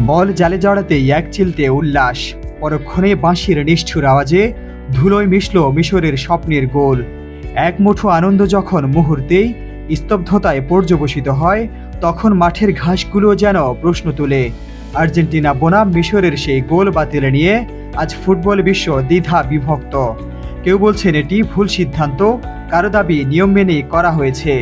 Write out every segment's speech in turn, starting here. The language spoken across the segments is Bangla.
বল জালে জড়াতেই এক চিলতে উল্লাস, পরক্ষণে বাঁশির নিষ্ঠুর আওয়াজে ধুলোয় মিশল মিশরের স্বপ্নের গোল। এক মুঠো আনন্দ যখন মুহূর্তেই স্তব্ধতায় পর্যবসিত হয়, তখন মাঠের ঘাসগুলো যেন প্রশ্ন তোলে। আর্জেন্টিনা বনাম মিশরের সেই গোল বাতিল নিয়ে আজ ফুটবল বিশ্ব দ্বিধা বিভক্ত। কেউ বলছেন এটি ভুল সিদ্ধান্ত, কারো দাবি নিয়ম মেনেই করা হয়েছে।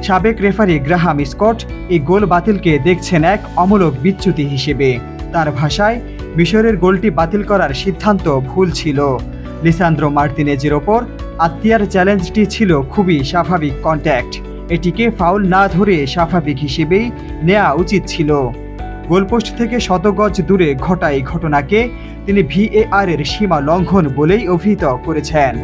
সাবেক রেফারি গ্রাহাম স্কট এই গোল বাতিলকে দেখছেন এক অমূলক বিচ্যুতি হিসেবে। তার ভাষায়, মিশরের গোলটি বাতিল করার সিদ্ধান্ত ভুল ছিল। লিসান্দ্রো মার্তিনেজের ওপর আত্মীয়ার চ্যালেঞ্জটি ছিল খুবই স্বাভাবিক কন্ট্যাক্ট। এটিকে ফাউল না ধরে স্বাভাবিক হিসেবেই নেওয়া উচিত ছিল। গোলপোস্ট থেকে শতগজ দূরে ঘটা এই ঘটনাকে তিনি ভিএআর এর সীমা লঙ্ঘন বলেই অভিহিত করেছেন।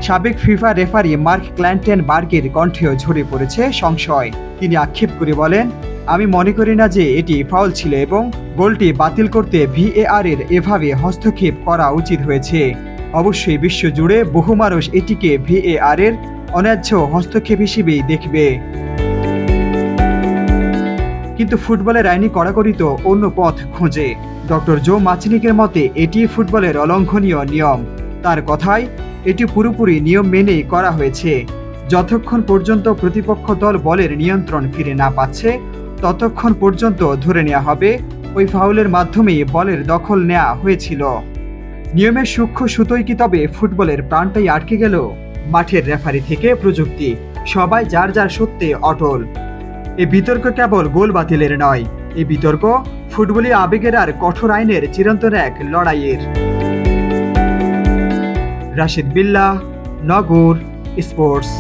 সাবেক ফিফা রেফারি মার্ক ক্ল্যান্টেনবার্গের কণ্ঠেও ঝরে পড়েছে সংশয়। তিনি আক্ষেপ করে বলেন, আমি মনে করি না যে এটি ফাউল ছিল এবং গোলটি বাতিল করতে ভিএআর এর এভাবে হস্তক্ষেপ করা উচিত হয়েছে। অবশ্যই বিশ্বজুড়ে বহু মানুষ এটিকে ভিএআর এর অন্যায্য হস্তক্ষেপ হিসেবেই দেখবে। কিন্তু ফুটবলের আইনি কড়াকড়ি তো অন্য পথ খোঁজে। ডক্টর জো মাচনিকের মতে এটি ফুটবলের অলঙ্ঘনীয় নিয়ম। তার কথায়, এটি পুরোপুরি নিয়ম মেনেই করা হয়েছে। যতক্ষণ পর্যন্ত প্রতিপক্ষ দল বলের নিয়ন্ত্রণ ফিরে না পাচ্ছে, ততক্ষণ পর্যন্ত ধরে নেওয়া হবে ওই ফাউলের মাধ্যমেই বলের দখল নেওয়া হয়েছিল। নিয়মের সূক্ষ্ম সুতোই কি তবে ফুটবলের প্রাণটাই আটকে গেল? মাঠের রেফারি থেকে প্রযুক্তি, সবাই যার যার সত্যে অটল। এই বিতর্ক কেবল গোল বাতিলের নয়, এই বিতর্ক ফুটবলি আবেগের আর কঠোর আইনের চিরন্তন এক লড়াইয়ের। রাশিদ বিল্লাহ, নগর স্পোর্টস।